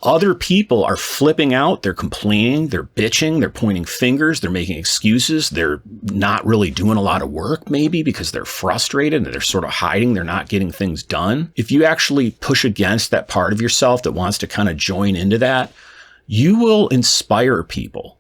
other people are flipping out, they're complaining, they're bitching, they're pointing fingers, they're making excuses, they're not really doing a lot of work maybe because they're frustrated and they're sort of hiding, they're not getting things done. If you actually push against that part of yourself that wants to kind of join into that, you will inspire people.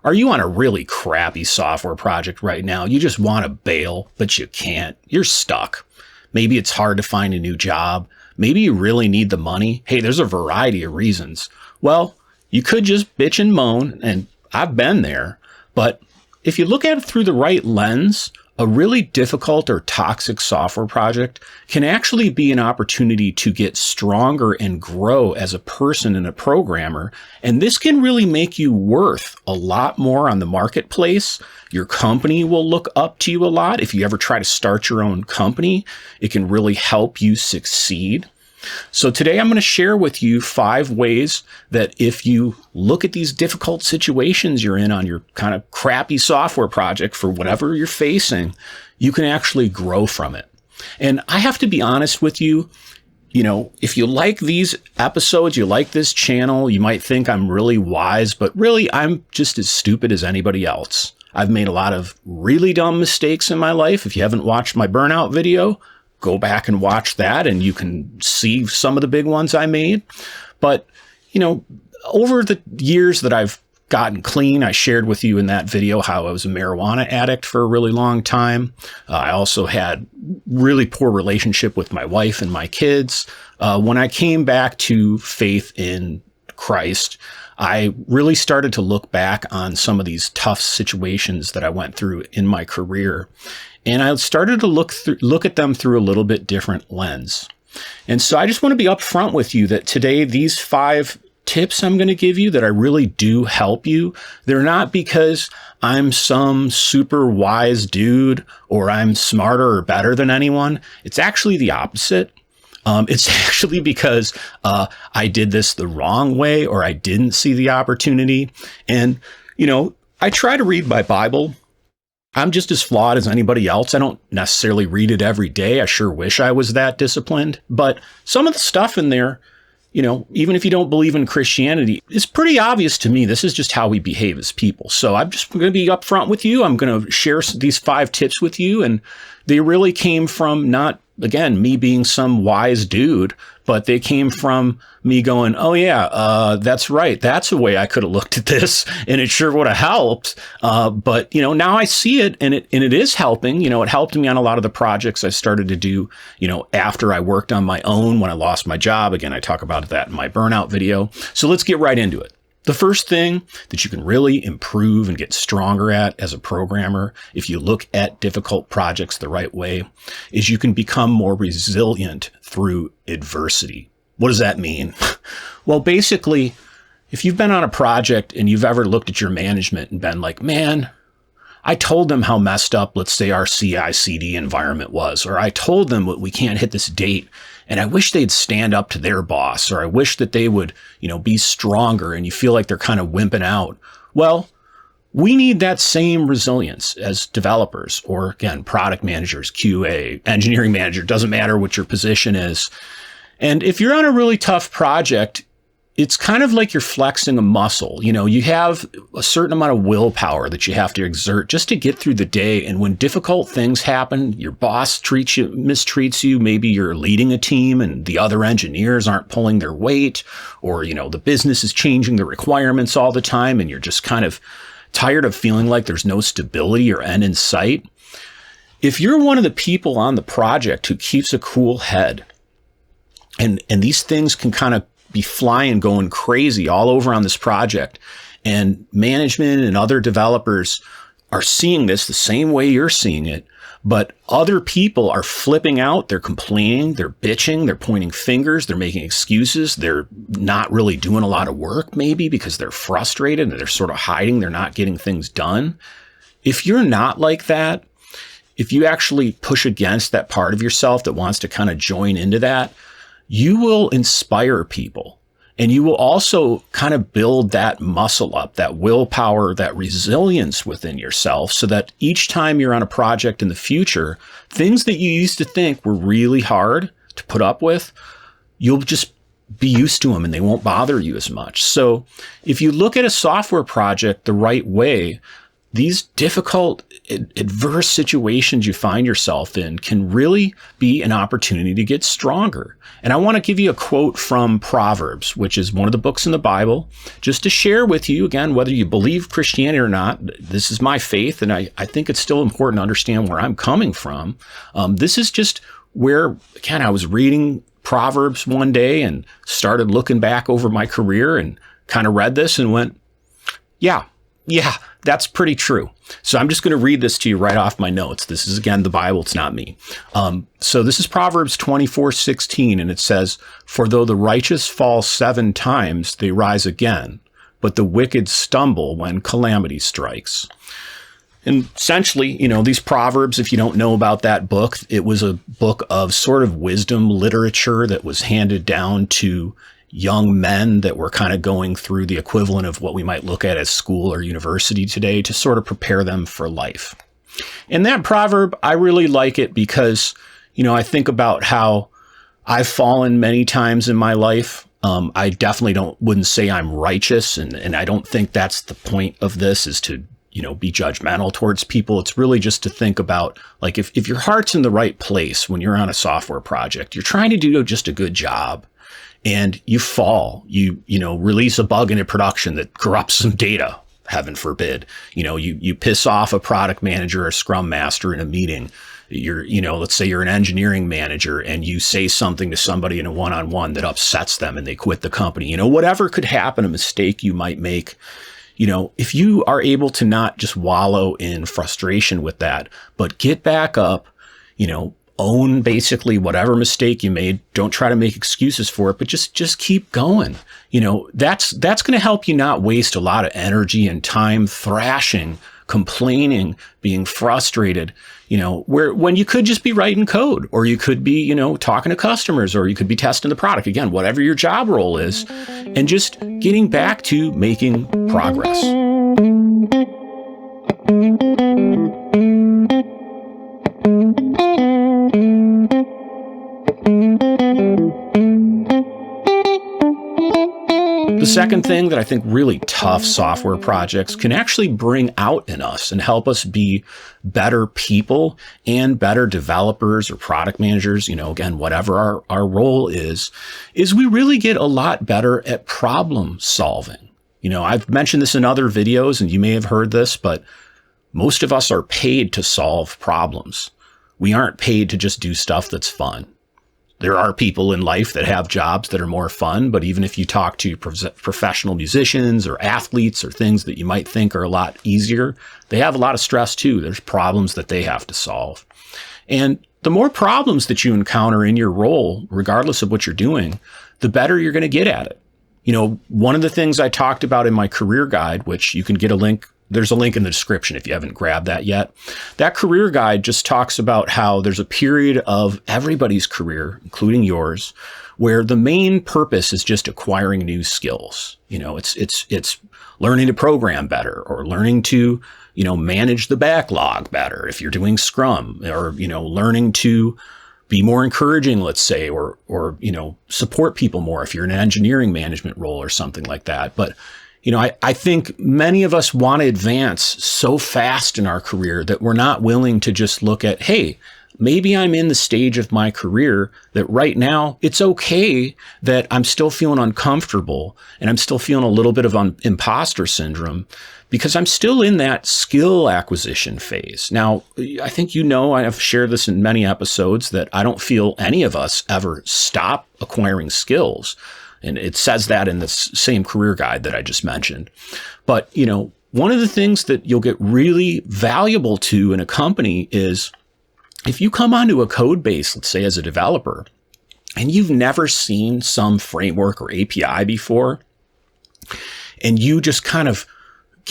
Are you on a really crappy software project right now? You just want to bail, but you can't. You're stuck. Maybe it's hard to find a new job. Maybe you really need the money. Hey, there's a variety of reasons. Well, you could just bitch and moan, and I've been there. But if you look at it through the right lens, a really difficult or toxic software project can actually be an opportunity to get stronger and grow as a person and a programmer. And this can really make you worth a lot more on the marketplace. Your company will look up to you a lot. If you ever try to start your own company, it can really help you succeed. So today I'm going to share with you 5 ways that if you look at these difficult situations you're in on your kind of crappy software project for whatever you're facing, you can actually grow from it. And I have to be honest with you, if you like these episodes, you like this channel, you might think I'm really wise, but really I'm just as stupid as anybody else. I've made a lot of really dumb mistakes in my life. If you haven't watched my burnout video, go back and watch that and you can see some of the big ones I made. But, over the years that I've gotten clean, I shared with you in that video how I was a marijuana addict for a really long time. I also had really poor relationship with my wife and my kids. When I came back to faith in Christ, I really started to look back on some of these tough situations that I went through in my career. And I started to look at them through a little bit different lens. And so I just want to be upfront with you that today, these 5 tips I'm going to give you that I really do help you, they're not because I'm some super wise dude or I'm smarter or better than anyone. It's actually the opposite. It's actually because I did this the wrong way or I didn't see the opportunity. And, I try to read my Bible. I'm just as flawed as anybody else. I don't necessarily read it every day. I sure wish I was that disciplined. But some of the stuff in there, even if you don't believe in Christianity, it's pretty obvious to me. This is just how we behave as people. So I'm just going to be upfront with you. I'm going to share these 5 tips with you. And they really came from not, again, me being some wise dude, but they came from me going, oh yeah, that's right. That's a way I could have looked at this and it sure would have helped. But now I see it and it is helping. It helped me on a lot of the projects I started to do, after I worked on my own when I lost my job. Again, I talk about that in my burnout video. So let's get right into it. The first thing that you can really improve and get stronger at as a programmer, if you look at difficult projects the right way, is you can become more resilient through adversity. What does that mean? Well, basically, if you've been on a project and you've ever looked at your management and been like, man, I told them how messed up, let's say, our CI/CD environment was, or I told them we can't hit this date, and I wish they'd stand up to their boss, or I wish that they would, be stronger, and you feel like they're kind of wimping out. Well, we need that same resilience as developers, or again, product managers, QA, engineering manager, doesn't matter what your position is. And if you're on a really tough project, it's kind of like you're flexing a muscle. You have a certain amount of willpower that you have to exert just to get through the day. And when difficult things happen, your boss mistreats you, maybe you're leading a team and the other engineers aren't pulling their weight, or, the business is changing the requirements all the time and you're just kind of tired of feeling like there's no stability or end in sight. If you're one of the people on the project who keeps a cool head, and these things can kind of be flying, going crazy all over on this project, and management and other developers are seeing this the same way you're seeing it, but other people are flipping out, they're complaining, they're bitching, they're pointing fingers, they're making excuses, they're not really doing a lot of work maybe because they're frustrated and they're sort of hiding, they're not getting things done. If you're not like that, if you actually push against that part of yourself that wants to kind of join into that, you will inspire people. And you will also kind of build that muscle up, that willpower, that resilience within yourself, so that each time you're on a project in the future, things that you used to think were really hard to put up with, you'll just be used to them and they won't bother you as much. So if you look at a software project the right way, these difficult, adverse situations you find yourself in can really be an opportunity to get stronger. And I want to give you a quote from Proverbs, which is one of the books in the Bible, just to share with you, again, whether you believe Christianity or not. This is my faith, and I think it's still important to understand where I'm coming from. This is just where, again, I was reading Proverbs one day and started looking back over my career and kind of read this and went, yeah, that's pretty true. So I'm just going to read this to you right off my notes. This is, again, the Bible. It's not me. So this is Proverbs 24:16, and it says, "For though the righteous fall 7 times, they rise again, but the wicked stumble when calamity strikes." And essentially, these Proverbs, if you don't know about that book, it was a book of sort of wisdom literature that was handed down to young men that were kind of going through the equivalent of what we might look at as school or university today to sort of prepare them for life. And that proverb, I really like it because, I think about how I've fallen many times in my life. I definitely wouldn't say I'm righteous. And I don't think that's the point of this, is to, be judgmental towards people. It's really just to think about, like, if your heart's in the right place when you're on a software project, you're trying to do just a good job, and you fall, you release a bug into production that corrupts some data, heaven forbid. You piss off a product manager or scrum master in a meeting. Let's say you're an engineering manager and you say something to somebody in a one-on-one that upsets them and they quit the company. Whatever could happen, a mistake you might make. If you are able to not just wallow in frustration with that, but get back up, own basically whatever mistake you made. Don't try to make excuses for it, but just keep going. That's going to help you not waste a lot of energy and time thrashing, complaining, being frustrated, when you could just be writing code, or you could be, talking to customers, or you could be testing the product. Again, whatever your job role is, and just getting back to making progress. The second thing that I think really tough software projects can actually bring out in us and help us be better people and better developers or product managers, again, whatever our role is we really get a lot better at problem solving. I've mentioned this in other videos, and you may have heard this, but most of us are paid to solve problems. We aren't paid to just do stuff that's fun. There are people in life that have jobs that are more fun, but even if you talk to professional musicians or athletes or things that you might think are a lot easier, they have a lot of stress too. There's problems that they have to solve. And the more problems that you encounter in your role, regardless of what you're doing, the better you're going to get at it. One of the things I talked about in my career guide, which you can get a link, there's a link in the description if you haven't grabbed that yet. That career guide just talks about how there's a period of everybody's career, including yours, where the main purpose is just acquiring new skills. It's learning to program better, or learning to, manage the backlog better if you're doing Scrum, or, learning to be more encouraging, let's say, or support people more if you're in an engineering management role or something like that. But I think many of us want to advance so fast in our career that we're not willing to just look at, hey, maybe I'm in the stage of my career that right now it's okay that I'm still feeling uncomfortable and I'm still feeling a little bit of imposter syndrome, because I'm still in that skill acquisition phase. Now, I think I have shared this in many episodes that I don't feel any of us ever stop acquiring skills. And it says that in the same career guide that I just mentioned. But, one of the things that you'll get really valuable to in a company is if you come onto a code base, let's say as a developer, and you've never seen some framework or API before, and you just kind of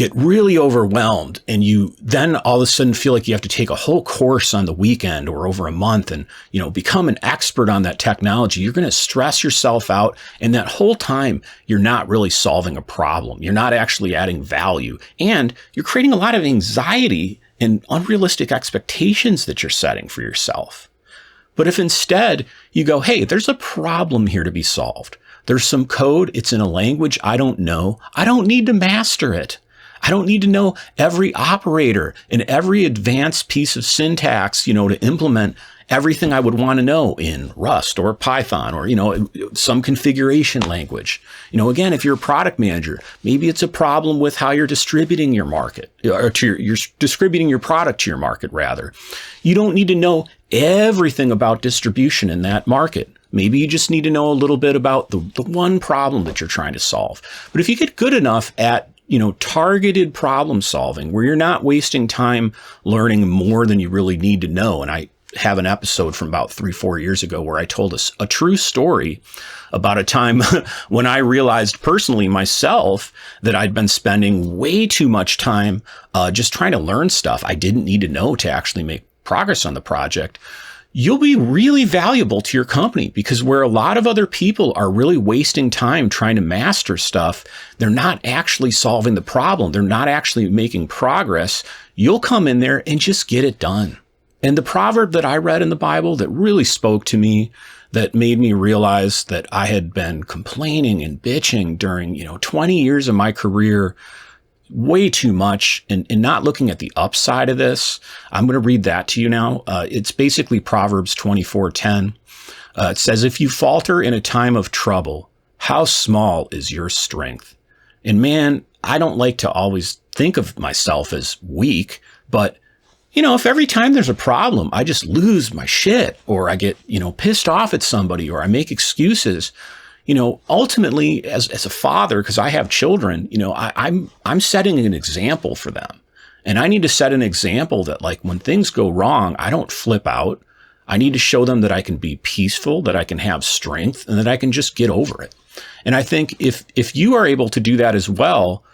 get really overwhelmed and you then all of a sudden feel like you have to take a whole course on the weekend or over a month and, become an expert on that technology, you're going to stress yourself out. And that whole time, you're not really solving a problem. You're not actually adding value. And you're creating a lot of anxiety and unrealistic expectations that you're setting for yourself. But if instead you go, hey, there's a problem here to be solved. There's some code. It's in a language I don't know. I don't need to master it. I don't need to know every operator and every advanced piece of syntax, to implement everything I would want to know in Rust or Python or, some configuration language. Again, if you're a product manager, maybe it's a problem with how you're distributing your market or you're distributing your product to your market rather. You don't need to know everything about distribution in that market. Maybe you just need to know a little bit about the one problem that you're trying to solve. But if you get good enough at targeted problem solving where you're not wasting time learning more than you really need to know. And I have an episode from about 3-4 years ago where I told us a true story about a time when I realized personally myself that I'd been spending way too much time just trying to learn stuff I didn't need to know to actually make progress on the project. You'll be really valuable to your company because where a lot of other people are really wasting time trying to master stuff, they're not actually solving the problem. They're not actually making progress. You'll come in there and just get it done. And the proverb that I read in the Bible that really spoke to me, that made me realize that I had been complaining and bitching during, 20 years of my career way too much and not looking at the upside of this. I'm going to read that to you now. It's basically Proverbs 24:10. It says, if you falter in a time of trouble, how small is your strength? And man, I don't like to always think of myself as weak, but if every time there's a problem, I just lose my shit or I get, pissed off at somebody or I make excuses, ultimately as a father, because I have children, I'm setting an example for them. And I need to set an example that like when things go wrong, I don't flip out. I need to show them that I can be peaceful, that I can have strength, and that I can just get over it. And I think if you are able to do that as well,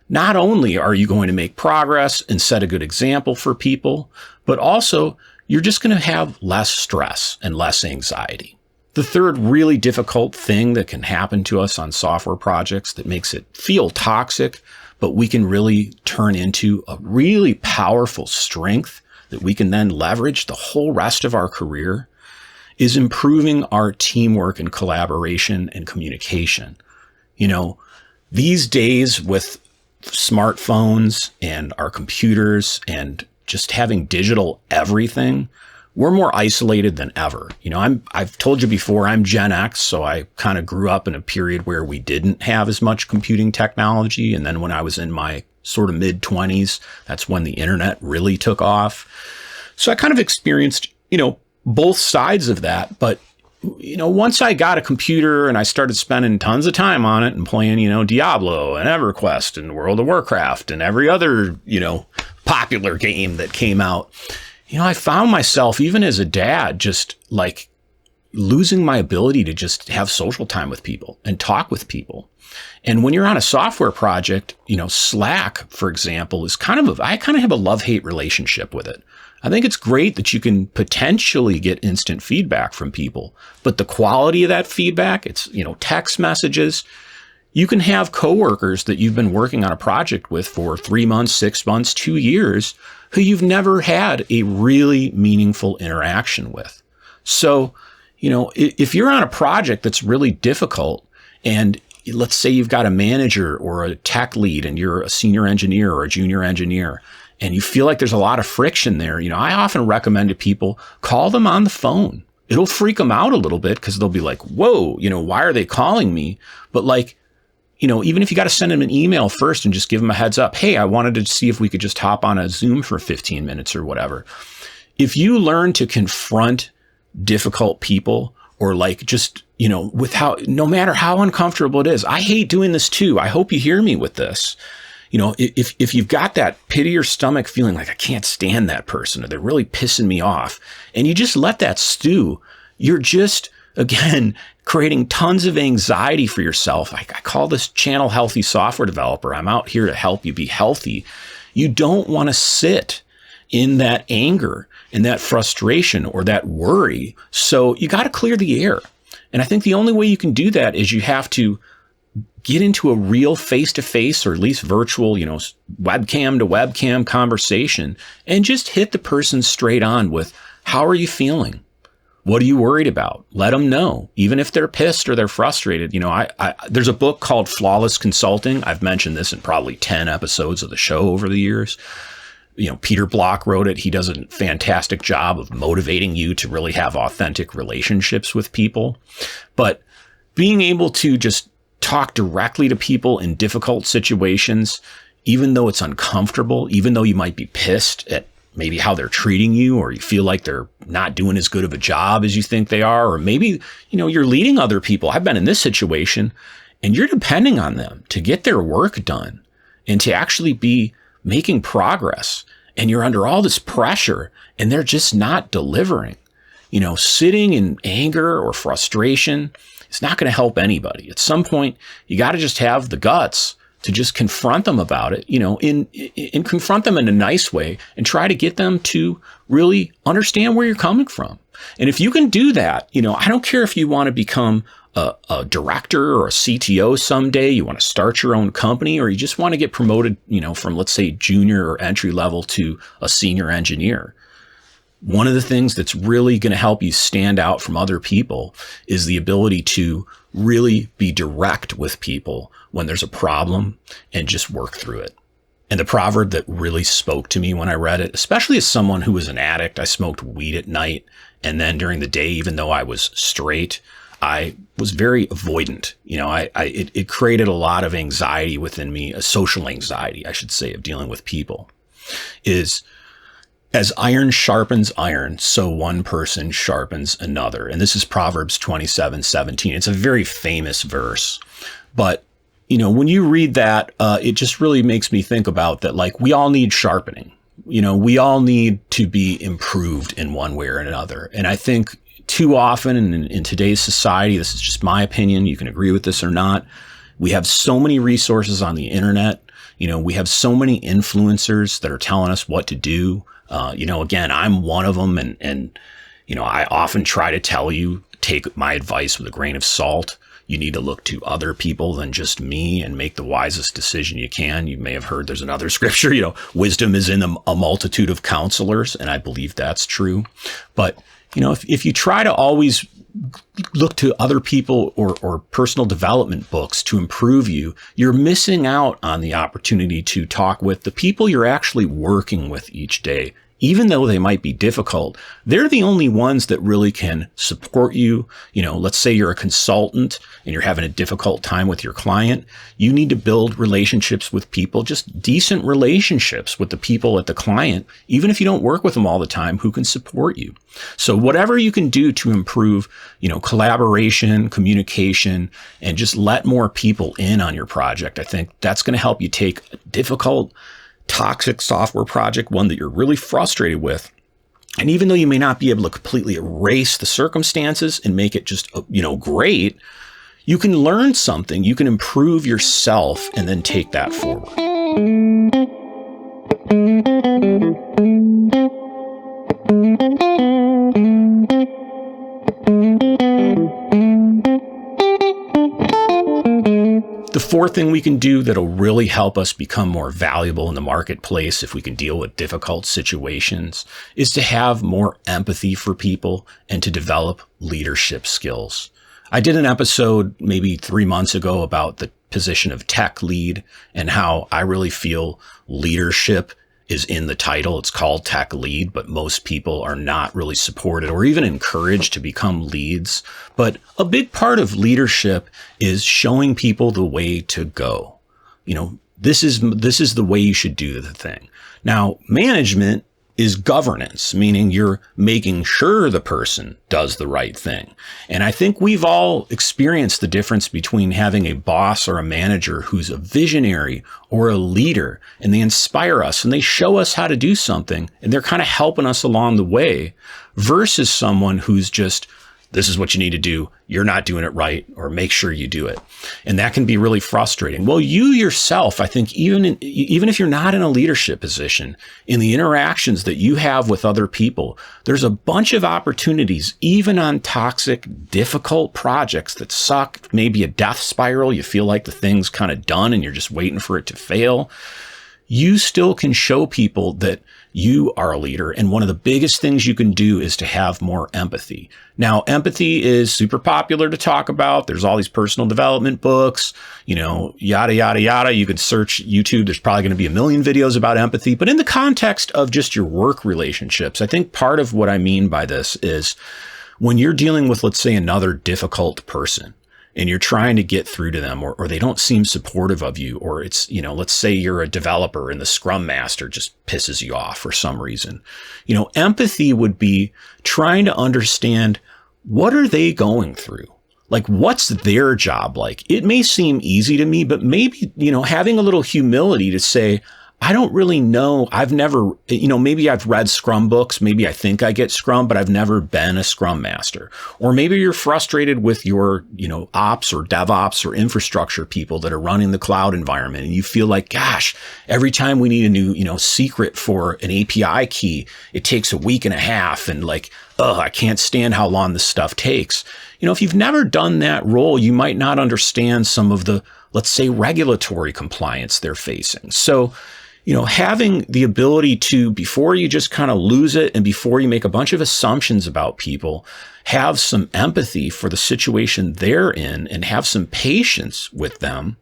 not only are you going to make progress and set a good example for people, but also you're just going to have less stress and less anxiety. The third really difficult thing that can happen to us on software projects that makes it feel toxic, but we can really turn into a really powerful strength that we can then leverage the whole rest of our career, is improving our teamwork and collaboration and communication. These days with smartphones and our computers and just having digital everything, we're more isolated than ever. I've told you before, I'm Gen X, so I kind of grew up in a period where we didn't have as much computing technology. And then when I was in my sort of mid-20s, that's when the internet really took off. So I kind of experienced, both sides of that. But, once I got a computer and I started spending tons of time on it and playing, Diablo and EverQuest and World of Warcraft and every other, popular game that came out, I found myself, even as a dad, just like losing my ability to just have social time with people and talk with people. And when you're on a software project, Slack, for example, is I kind of have a love-hate relationship with it. I think it's great that you can potentially get instant feedback from people, but the quality of that feedback, it's, text messages. You can have coworkers that you've been working on a project with for 3 months, 6 months, 2 years, who you've never had a really meaningful interaction with. So, if you're on a project that's really difficult and let's say you've got a manager or a tech lead and you're a senior engineer or a junior engineer and you feel like there's a lot of friction there, I often recommend to people, call them on the phone. It'll freak them out a little bit because they'll be like, whoa, why are they calling me? But even if you got to send them an email first and just give them a heads up, hey, I wanted to see if we could just hop on a Zoom for 15 minutes or whatever. If you learn to confront difficult people or no matter how uncomfortable it is, I hate doing this too. I hope you hear me with this. If you've got that pit of your stomach feeling like I can't stand that person or they're really pissing me off and you just let that stew, you're just again, creating tons of anxiety for yourself. I call this channel healthy software developer. I'm out here to help you be healthy. You don't want to sit in that anger and that frustration or that worry. So you got to clear the air. And I think the only way you can do that is you have to get into a real face-to-face or at least virtual, webcam to webcam conversation and just hit the person straight on with, how are you feeling? What are you worried about? Let them know, even if they're pissed or they're frustrated. There's a book called Flawless Consulting. I've mentioned this in probably 10 episodes of the show over the years. Peter Block wrote it. He does a fantastic job of motivating you to really have authentic relationships with people. But being able to just talk directly to people in difficult situations, even though it's uncomfortable, even though you might be pissed at maybe how they're treating you, or you feel like they're not doing as good of a job as you think they are, or maybe, you're leading other people. I've been in this situation and you're depending on them to get their work done and to actually be making progress. And you're under all this pressure and they're just not delivering. Sitting in anger or frustration, it's not going to help anybody. At some point, you got to just have the guts to just confront them about it, and confront them in a nice way and try to get them to really understand where you're coming from. And if you can do that, I don't care if you want to become a director or a CTO someday, you want to start your own company, or you just want to get promoted, from, let's say, junior or entry level to a senior engineer. One of the things that's really going to help you stand out from other people is the ability to really be direct with people when there's a problem and just work through it. And the proverb that really spoke to me when I read it, especially as someone who was an addict, I smoked weed at night. And then during the day, even though I was straight, I was very avoidant. It created a lot of anxiety within me, a social anxiety, I should say, of dealing with people. Is as iron sharpens iron, so one person sharpens another. And this is Proverbs 27:17. It's a very famous verse. But, when you read that, it just really makes me think about that, like, we all need sharpening. We all need to be improved in one way or another. And I think too often in today's society, this is just my opinion, you can agree with this or not, we have so many resources on the internet. We have so many influencers that are telling us what to do. Again, I'm one of them. And I often try to tell you, take my advice with a grain of salt. You need to look to other people than just me and make the wisest decision you can. You may have heard there's another scripture, wisdom is in a multitude of counselors. And I believe that's true. But, if you try to always look to other people or personal development books to improve you, you're missing out on the opportunity to talk with the people you're actually working with each day. Even though they might be difficult, they're the only ones that really can support you. Let's say you're a consultant and you're having a difficult time with your client. You need to build relationships with people, just decent relationships with the people at the client, even if you don't work with them all the time, who can support you. So whatever you can do to improve, collaboration, communication, and just let more people in on your project, I think that's going to help you take a difficult, toxic software project, one that you're really frustrated with. And even though you may not be able to completely erase the circumstances and make it just, great, you can learn something, you can improve yourself, and then take that forward. The fourth thing we can do that'll really help us become more valuable in the marketplace if we can deal with difficult situations is to have more empathy for people and to develop leadership skills. I did an episode maybe 3 months ago about the position of tech lead and how I really feel leadership is in the title. It's called tech lead, but most people are not really supported or even encouraged to become leads. But a big part of leadership is showing people the way to go. This is the way you should do the thing. Now, management is governance, meaning you're making sure the person does the right thing. And I think we've all experienced the difference between having a boss or a manager who's a visionary or a leader, and they inspire us and they show us how to do something and they're kind of helping us along the way, versus someone who's just this is what you need to do. You're not doing it right, or make sure you do it. And that can be really frustrating. Well, you yourself, I think, even if you're not in a leadership position, in the interactions that you have with other people, there's a bunch of opportunities, even on toxic, difficult projects that suck, maybe a death spiral. You feel like the thing's kind of done and you're just waiting for it to fail. You still can show people that you are a leader. And one of the biggest things you can do is to have more empathy. Now, empathy is super popular to talk about. There's all these personal development books, yada, yada, yada. You could search YouTube. There's probably going to be a million videos about empathy. But in the context of just your work relationships, I think part of what I mean by this is when you're dealing with, let's say, another difficult person, and you're trying to get through to them, or they don't seem supportive of you, or it's, let's say you're a developer and the Scrum Master just pisses you off for some reason. Empathy would be trying to understand, what are they going through? Like, what's their job like? It may seem easy to me, but maybe, having a little humility to say, I don't really know. I've never, maybe I've read Scrum books. Maybe I think I get Scrum, but I've never been a Scrum Master. Or maybe you're frustrated with your, ops or DevOps or infrastructure people that are running the cloud environment. And you feel like, gosh, every time we need a new, secret for an API key, it takes a week and a half. And I can't stand how long this stuff takes. If you've never done that role, you might not understand some of the, let's say, regulatory compliance they're facing. So, having the ability to, before you just kind of lose it and before you make a bunch of assumptions about people, have some empathy for the situation they're in and have some patience with them,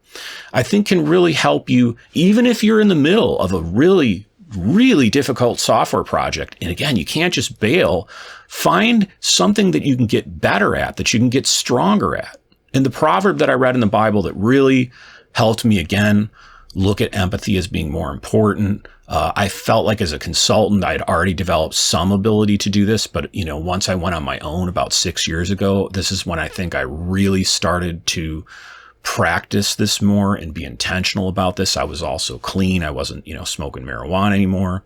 I think can really help you, even if you're in the middle of a really, really difficult software project. And again, you can't just bail. Find something that you can get better at, that you can get stronger at. And the proverb that I read in the Bible that really helped me, again, look at empathy as being more important. I felt like as a consultant, I had already developed some ability to do this. But, once I went on my own about 6 years ago, this is when I think I really started to practice this more and be intentional about this. I was also clean. I wasn't, smoking marijuana anymore.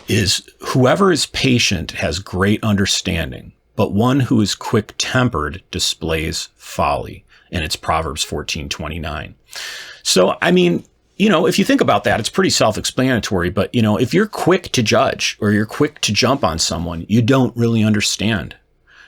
Is whoever is patient has great understanding, but one who is quick-tempered displays folly. And it's Proverbs 14:29. So, if you think about that, it's pretty self-explanatory. But, if you're quick to judge or you're quick to jump on someone, you don't really understand.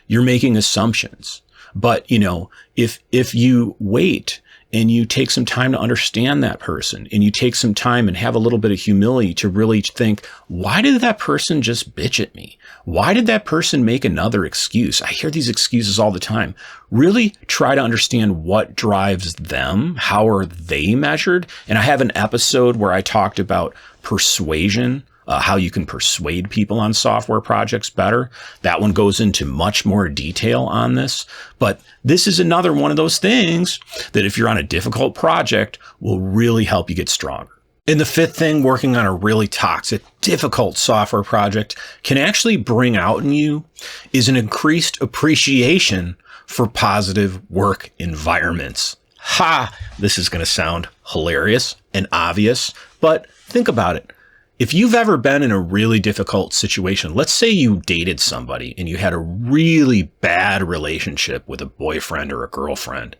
You're making assumptions. But, if you wait and you take some time to understand that person, and you take some time and have a little bit of humility to really think, why did that person just bitch at me? Why did that person make another excuse? I hear these excuses all the time. Really try to understand what drives them. How are they measured? And I have an episode where I talked about persuasion, how you can persuade people on software projects better. That one goes into much more detail on this. But this is another one of those things that if you're on a difficult project will really help you get stronger. And the fifth thing, working on a really toxic, difficult software project can actually bring out in you is an increased appreciation for positive work environments. Ha! This is going to sound hilarious and obvious, but think about it. If you've ever been in a really difficult situation, let's say you dated somebody and you had a really bad relationship with a boyfriend or a girlfriend,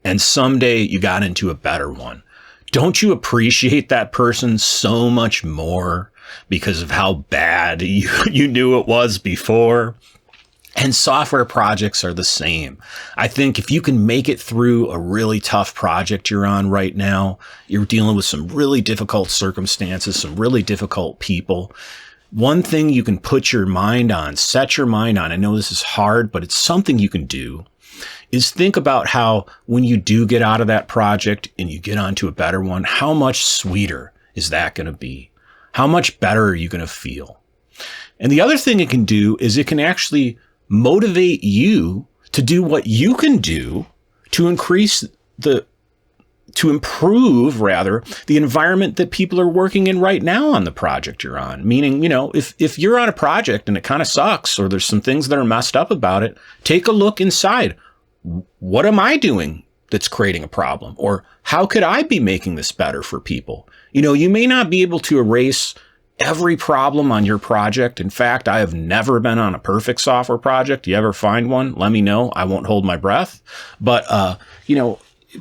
and someday you got into a better one. Don't you appreciate that person so much more because of how bad you knew it was before? And software projects are the same. I think if you can make it through a really tough project you're on right now, you're dealing with some really difficult circumstances, some really difficult people. One thing you can put your mind on, set your mind on, I know this is hard, but it's something you can do, is think about how when you do get out of that project and you get onto a better one, how much sweeter is that going to be? How much better are you going to feel? And the other thing it can do is it can actually motivate you to do what you can do to improve the environment that people are working in right now on the project you're on. Meaning, if you're on a project and it kind of sucks or there's some things that are messed up about it, take a look inside. What am I doing that's creating a problem? Or how could I be making this better for people? You may not be able to erase every problem on your project. In fact, I have never been on a perfect software project. You ever find one? Let me know. I won't hold my breath. But,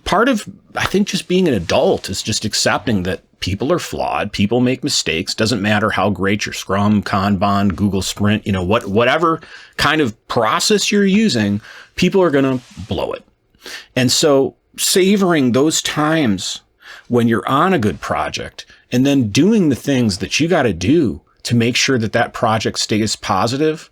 part of, I think, just being an adult is just accepting that people are flawed. People make mistakes. Doesn't matter how great your Scrum, Kanban, Google Sprint, whatever kind of process you're using, people are going to blow it. And so savoring those times when you're on a good project and then doing the things that you got to do to make sure that that project stays positive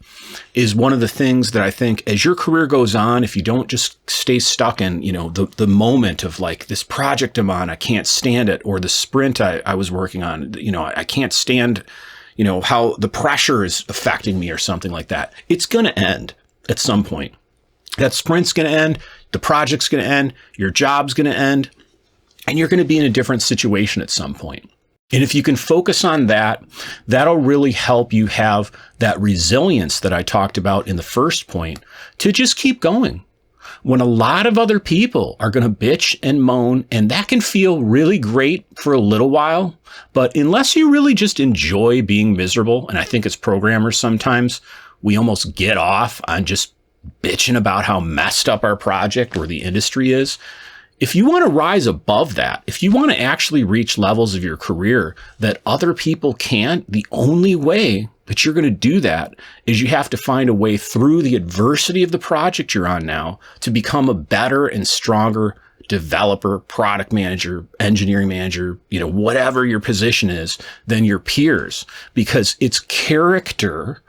is one of the things that I think as your career goes on, if you don't just stay stuck in, the moment of like this project I'm on, I can't stand it, or the sprint I was working on, I can't stand, how the pressure is affecting me or something like that. It's going to end at some point. That sprint's going to end. The project's going to end. Your job's going to end. And you're going to be in a different situation at some point. And if you can focus on that, that'll really help you have that resilience that I talked about in the first point to just keep going. When a lot of other people are going to bitch and moan, and that can feel really great for a little while, but unless you really just enjoy being miserable, and I think as programmers sometimes we almost get off on just bitching about how messed up our project or the industry is. If you want to rise above that, if you want to actually reach levels of your career that other people can't, the only way that you're going to do that is you have to find a way through the adversity of the project you're on now to become a better and stronger developer, product manager, engineering manager, whatever your position is than your peers, because it's character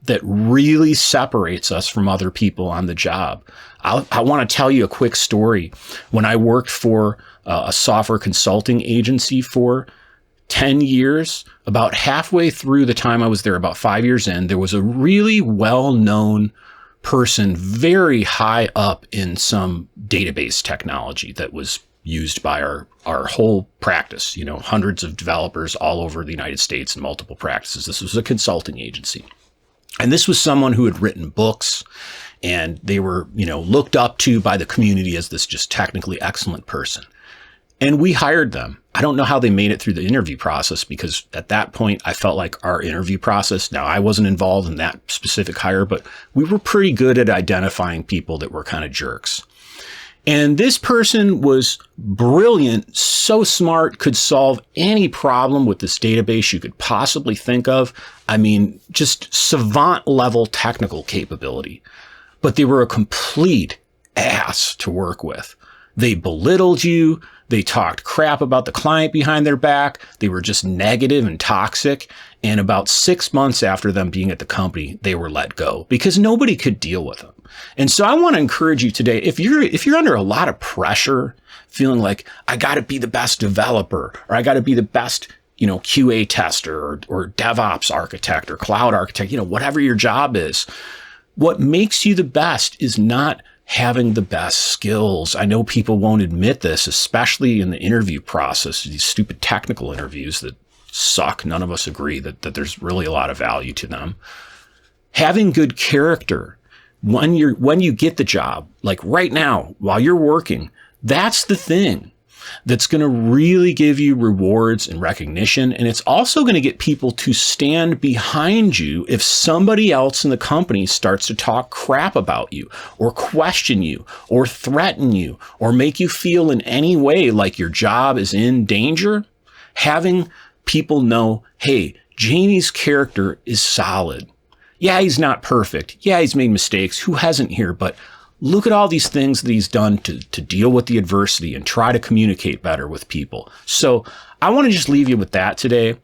that really separates us from other people on the job. I want to tell you a quick story. When I worked for a software consulting agency for 10 years, about halfway through the time I was there, about 5 years in, there was a really well-known person very high up in some database technology that was used by our whole practice, hundreds of developers all over the United States and multiple practices. This was a consulting agency. And this was someone who had written books, and they were, looked up to by the community as this just technically excellent person. And we hired them. I don't know how they made it through the interview process, because at that point I felt like our interview process, now I wasn't involved in that specific hire, but we were pretty good at identifying people that were kind of jerks. And this person was brilliant, so smart, could solve any problem with this database you could possibly think of. I mean, just savant level technical capability. But they were a complete ass to work with. They belittled you. They talked crap about the client behind their back. They were just negative and toxic. And about 6 months after them being at the company, they were let go because nobody could deal with them. And so I want to encourage you today, if you're under a lot of pressure, feeling like I got to be the best developer, or I got to be the best, QA tester or DevOps architect or cloud architect, whatever your job is, what makes you the best is not having the best skills. I know people won't admit this, especially in the interview process, these stupid technical interviews that suck. None of us agree that there's really a lot of value to them. Having good character when you get the job, like right now, while you're working, that's the thing that's going to really give you rewards and recognition. And it's also going to get people to stand behind you if somebody else in the company starts to talk crap about you or question you or threaten you or make you feel in any way like your job is in danger. Having people know, hey, Jamie's character is solid. Yeah, he's not perfect. Yeah, he's made mistakes. Who hasn't here? But look at all these things that he's done to deal with the adversity and try to communicate better with people. So I want to just leave you with that today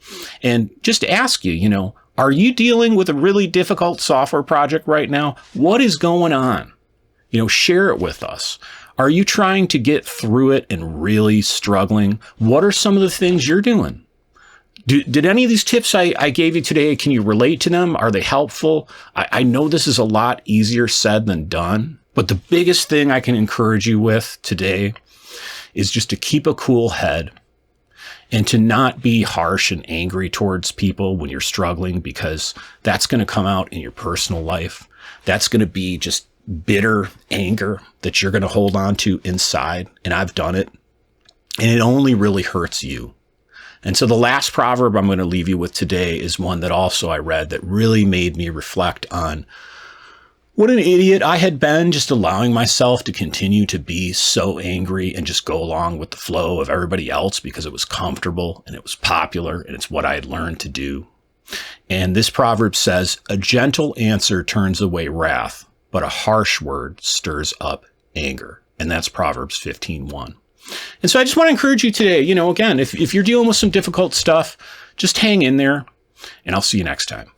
and just ask you, are you dealing with a really difficult software project right now? What is going on? Share it with us. Are you trying to get through it and really struggling? What are some of the things you're doing? Did any of these tips I gave you today, can you relate to them? Are they helpful? I know this is a lot easier said than done. But the biggest thing I can encourage you with today is just to keep a cool head and to not be harsh and angry towards people when you're struggling, because that's going to come out in your personal life. That's going to be just bitter anger that you're going to hold on to inside. And I've done it. And it only really hurts you. And so the last proverb I'm going to leave you with today is one that also I read that really made me reflect on what an idiot I had been, just allowing myself to continue to be so angry and just go along with the flow of everybody else because it was comfortable and it was popular and it's what I had learned to do. And this proverb says, a gentle answer turns away wrath, but a harsh word stirs up anger. And that's Proverbs 15:1. And so I just want to encourage you today, again, if you're dealing with some difficult stuff, just hang in there, and I'll see you next time.